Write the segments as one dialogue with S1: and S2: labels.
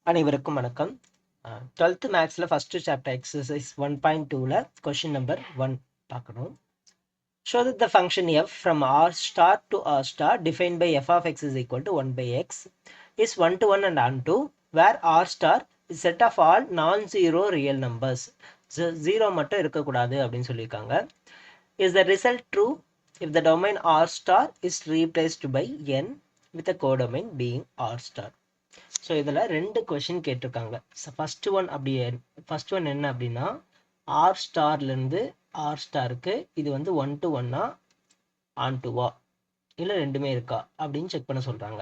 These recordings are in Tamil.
S1: அனைவருக்கும் வணக்கம். 12th மேக்ஸில் ஃபஸ்ட்டு சாப்டர் எக்ஸசைஸ் 1.2ல கொஷின் நம்பர் 1 பார்க்கணும். Show that the function F from R star to R star defined by F of X is equal to 1 by X is 1 to 1 and on to where R star is set of all non zero real numbers. Zero மட்டும் இருக்கக்கூடாது அப்படின்னு சொல்லியிருக்காங்க. Is the result true if the domain R star is replaced by N with a codomain being R star. So இதில் ரெண்டு கொஷின் கேட்டிருக்காங்க. ஃபர்ஸ்ட் ஒன் என்ன அப்படின்னா, ஆர் ஸ்டார்லேருந்து ஆர் ஸ்டாருக்கு இது வந்து 1 to 1 ஆன் டுவா இல்லை ரெண்டுமே இருக்கா அப்படின்னு செக் பண்ண சொல்கிறாங்க.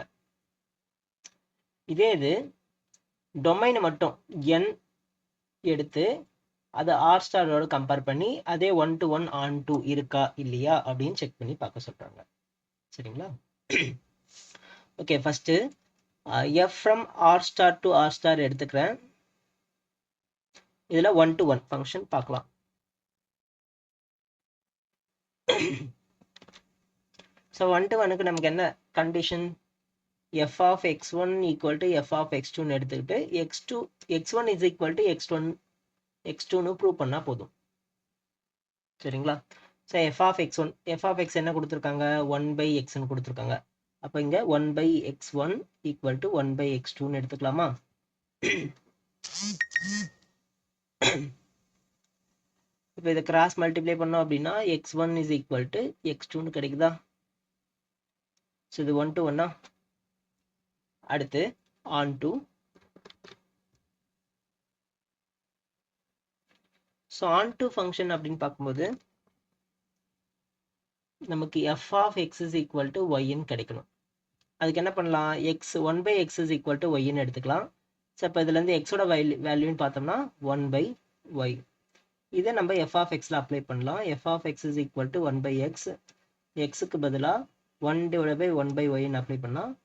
S1: இதே இது டொமைனை மட்டும் என் எடுத்து அதை ஆர் ஸ்டாரோட கம்பேர் பண்ணி அதே 1 to 1 ஆன் டூ இருக்கா இல்லையா அப்படின்னு செக் பண்ணி பார்க்க சொல்கிறாங்க. சரிங்களா? Okay, first f from r star to r star எடுத்துக்கிறேன். இதில் 1 to 1 ஃபங்க்ஷன் பார்க்கலாம். ஸோ 1 to 1க்கு நமக்கு என்ன condition? f of x1 equal to f of x2 எடுத்துக்கிட்டு x1 is equal to x2னு ப்ரூவ் பண்ணால் போதும். சரிங்களா? ஸோ f of x என்ன கொடுத்துருக்காங்க? 1 by xன்னு கொடுத்துருக்காங்க. அப்போ இங்கே 1 by x1 equal to 1 by x2னு எடுத்துக்கலாமா? இப்போ இதை கிராஸ் மல்டிப்ளை பண்ணோம் அப்படின்னா x1 is equal to x2னு கிடைக்குதா? ஸோ இது 1 to 1. அடுத்து onto. So onto function அப்படின்னு பார்க்கும்போது நமக்கு f of x is equal to yன்னு கிடைக்கணும். அதுக்கு என்ன பண்ணலாம்? 1 by x is equal to yன்னு எடுத்துக்கலாம். ஸோ இப்போ இதுலேருந்து எக்ஸோட வேல்யூன்னு பார்த்தோம்னா 1 by y. இதை நம்ம f of xல அப்ளை பண்ணலாம். f of x is equal to 1 by x. எக்ஸுக்கு பதிலாக 1 divided by 1 by yன்னு அப்ளை பண்ணால்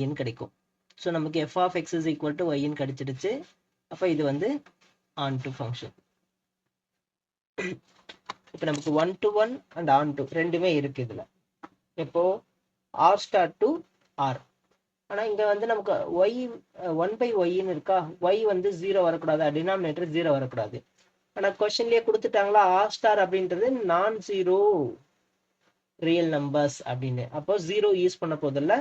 S1: yன்னு கிடைக்கும். ஸோ நமக்கு f of x is equal to yன்னு கிடைச்சிடுச்சு. அப்போ இது வந்து ஆன் டூ ஃபங்க்ஷன். இப்போ நமக்கு 1 to 1 அண்ட் ஆன் டூ ரெண்டுமே இருக்கு இதில். எப்போ ஆர் ஸ்டார் டு ஆர். ஆனால் இங்கே வந்து நமக்கு ஒய் 1 by ஒய்ன்னு இருக்கா. ஒய் வந்து 0 வரக்கூடாது, டினாமினேட்டர் 0 வரக்கூடாது. ஆனால் கொஸ்டின்லேயே கொடுத்துட்டாங்களா ஆர் ஸ்டார் அப்படின்றது நான் ஜீரோ ரியல் நம்பர்ஸ் அப்படின்னு. அப்போ 0 யூஸ் பண்ண போதில்ல.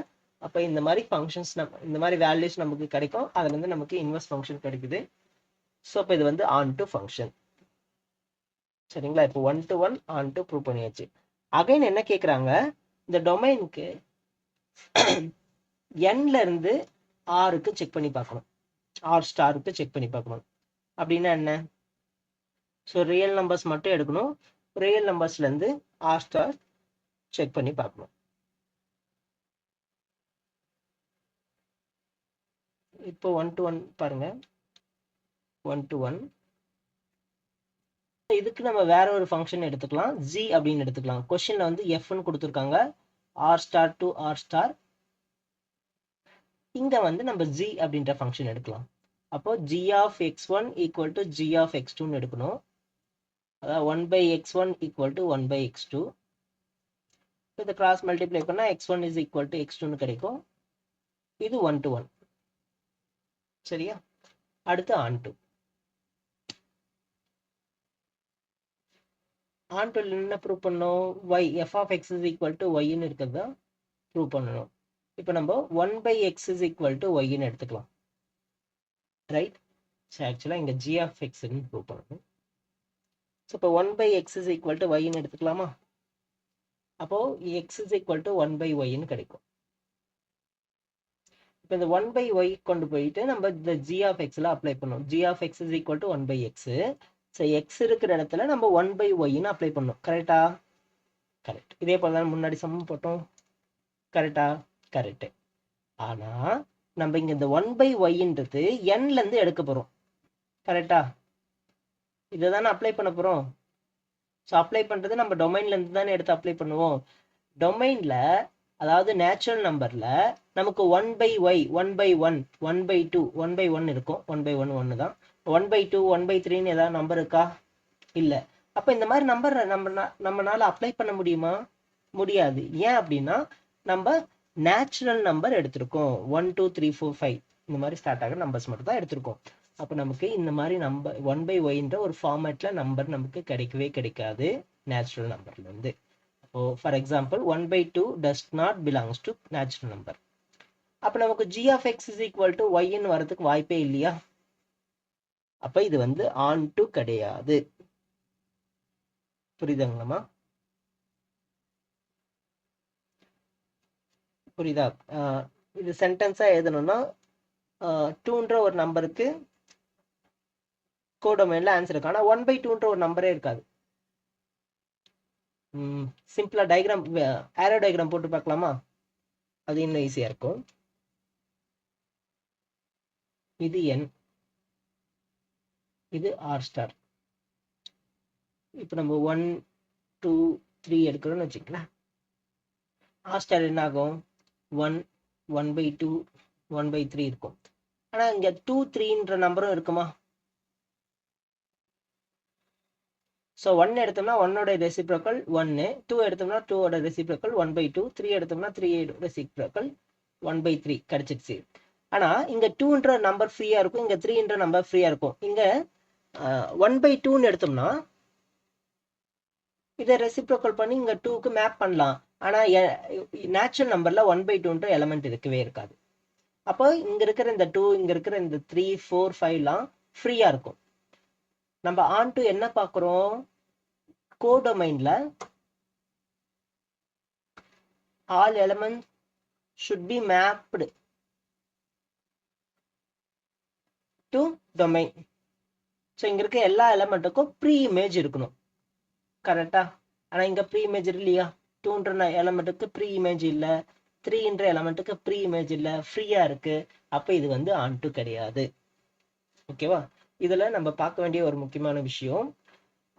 S1: அப்போ இந்த மாதிரி ஃபங்க்ஷன்ஸ் இந்த மாதிரி வேல்யூஸ் நமக்கு கிடைக்கும். அதுல இருந்து நமக்கு இன்வெர்ஸ் ஃபங்க்ஷன் கிடைக்குது. ஸோ அப்போ இது வந்து ஆன் டு ஃபங்க்ஷன். சரிங்களா? இப்போ 1 to 1 ஆன் டு ப்ரூவ் பண்ணியாச்சு. அகைன் என்ன கேட்குறாங்க? இந்த டொமைனுக்கு என்ல இருந்து ஆருக்கு செக் பண்ணி பார்க்கணும், ஆர் ஸ்டாருக்கு செக் பண்ணி பார்க்கணும். அப்படின்னா என்ன? ஸோ ரியல் நம்பர்ஸ் மட்டும் எடுக்கணும். ரியல் நம்பர்ஸ்லேருந்து ஆர் ஸ்டார் செக் பண்ணி பார்க்கணும். இப்போ 1 to 1 பாருங்க. 1 to 1. இதுக்கு நம்ம வேற ஒரு ஃபங்க்ஷன் எடுத்துக்கலாம். ஜி அப்படின்னு எடுத்துக்கலாம். கொஸ்டின்ல வந்து எஃப்னு கொடுத்துருக்காங்க. R star to R star. இங்க வந்து நம்ம ஜி அப்படின்ற ஃபங்க்ஷன் எடுக்கலாம். அப்போ G of x1 equal to G of x2ன்னு எடுக்கணும். அதாவது 1 by x1 equal to 1 by x2. இதை கிராஸ் மல்டிப்ளை பண்ணால் x1 இஸ் ஈக்குவல் டு x2ன்னு கிடைக்கும். இது 1 to 1. சரியா? அடுத்து ஆன் டூ. ஆன் டூ என்ன ப்ரூவ் பண்ணணும்? y f of x is equal to yன்னு இருக்கிறதா ப்ரூவ் பண்ணணும். இப்போ நம்ம 1 by x is equal to yன்னு எடுத்துக்கலாம். ரைட்? ஸோ ஆக்சுவலாக இங்கே g of xன்னு ப்ரூவ் பண்ணணும். ஸோ இப்போ 1 by x is equal to yன்னு எடுத்துக்கலாமா? அப்போது x is equal to 1 by yன்னு கிடைக்கும். இப்போ இந்த 1 by y கொண்டு போயிட்டு நம்ம இந்த g of xல அப்ளை பண்ணணும். g of x is equal to 1 by x. So X இருக்கிற இடத்துல நம்ம 1 by ஒய்ன்னு அப்ளை பண்ணணும். கரெக்டா? கரெக்ட். இதே போல தான் முன்னாடி சமம் போட்டோம். கரெக்டா? கரெக்டு. ஆனால் நம்ம இங்கே இந்த 1 by ஒய்ன்றது என்லேருந்து எடுக்க போகிறோம். கரெக்டா? இதை தானே அப்ளை பண்ண போகிறோம். ஸோ அப்ளை பண்ணுறது நம்ம டொமைன்லேருந்து தானே எடுத்து அப்ளை பண்ணுவோம். டொமைனில் அதாவது நேச்சுரல் நம்பரில் நமக்கு 1 by Y 1 by 1 1 by 2 1 by 1 இருக்கும். 1 by 1 ஒன்று தான். 1 by 2 1 by 3ன்னு ஏதாவது நம்பர் இருக்கா? இல்லை. அப்போ இந்த மாதிரி நம்பர் நம்மளால அப்ளை பண்ண முடியுமா? முடியாது. ஏன் அப்படின்னா நம்ம நேச்சுரல் நம்பர் எடுத்திருக்கோம். 1 2 3 4 5. இந்த மாதிரி ஸ்டார்ட் ஆகிற நம்பர்ஸ் மட்டும் தான் எடுத்திருக்கோம். அப்போ நமக்கு இந்த மாதிரி நம்பர் 1/y ஒரு ஃபார்மேட்ல நம்பர் நமக்கு கிடைக்கவே கிடைக்காது நேச்சுரல் நம்பர்லேருந்து. இப்போ for example 1/2 does not belongs to natural number. அப்போ நமக்கு g of x is equal to yன்னு வரதுக்கு வாய்ப்பே இல்லையா? அப்போ இது வந்து ஆன் டு கிடையாது. புரியுதுங்களாமா? புரியுதா? இது சென்டென்ஸா எழுதணும்னா 2ன்ற ஒரு நம்பருக்கு கோடொமைன்ல ஆன்சர் இருக்கு. ஆனால் 1/2ன்ற ஒரு நம்பரே இருக்காது. சிம்பிளா டயக்ராம் ஏரோ டயக்ராம் போட்டு பார்க்கலாமா? அது இன்னும் ஈஸியா இருக்கும். இது n, இது ஆர் ஸ்டார். இப்போ நம்ம 1 2 3 எடுக்கிறோம்னு வச்சுக்கலாம். ஆர் ஸ்டார் என்ன ஆகும்? 1 1/2 1/3 இருக்கும். ஆனா இங்க 2 3ன்ற நம்பரும் இருக்குமா? ஸோ 1 எடுத்தோம்னா 1ஓட ரெசிப்ரோக்கல் 1, 2 எடுத்தோம்னா 2ஓட ரெசிப்ரோக்கல் 1/2, 3 எடுத்தோம்னா 3 ரெசிப்ரோக்கல் 1/3 கிடைச்சிடுச்சு. ஆனா இங்க 2ன்ற நம்பர் ஃப்ரீயா இருக்கும், இங்க 3ன்ற நம்பர் ஃப்ரீயா இருக்கும். இங்க 1/2ன்னு எடுத்தோம்னா இதை ரெசிப்ரோக்கல் பண்ணி இங்க 2க்கு மேப் பண்ணலாம். ஆனா நேச்சுரல் நம்பர்ல 1/2ன்ற எலமெண்ட் இருக்கவே இருக்காது. அப்போ இங்க இருக்கிற இந்த 2, இங்க இருக்கிற இந்த 3 4 5லாம் ஃப்ரீயா இருக்கும். நம்ம ஆன் டு என்ன பார்க்குறோம்? கோடொமைன்ல all elements should be mapped to domain. So இங்க இருக்க எல்லா எலமெண்ட்டுக்கும் ப்ரீ இமேஜ் இருக்கணும், கரெக்டா? ஆனா இங்க ப்ரீ இமேஜ் இல்லையா? 2ன்ற எலமெண்ட்டுக்கு ப்ரீ இமேஜ் இல்ல, 3ன்ற எலமெண்ட்டுக்கு ப்ரீ இமேஜ் இல்ல, ஃப்ரீயா இருக்கு. அப்ப இது வந்து ஆன் டு கிடையாது. ஓகேவா? இதுல நம்ம பார்க்க வேண்டிய ஒரு முக்கியமான விஷயம்,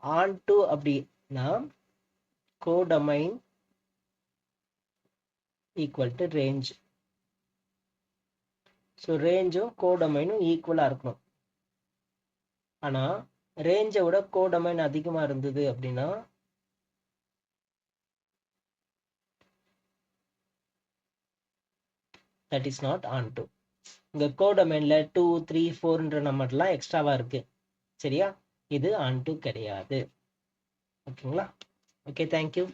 S1: ஆன் டு அப்படின்னா codomain equal to range. So ரேஞ்சும் கோடொமைனும் ஈக்குவலா இருக்கணும். ஆனா ரேஞ்சை விட கோடொமைன் அதிகமா இருந்தது அப்படின்னா that is not onto. இங்க கோடொமைன்ல 2 3 4ன்ற நம்பர்லாம் எக்ஸ்ட்ராவா இருக்கு, சரியா? இது ஆன் டு கிடையாது. ஓகேங்களா? Okay, thank you.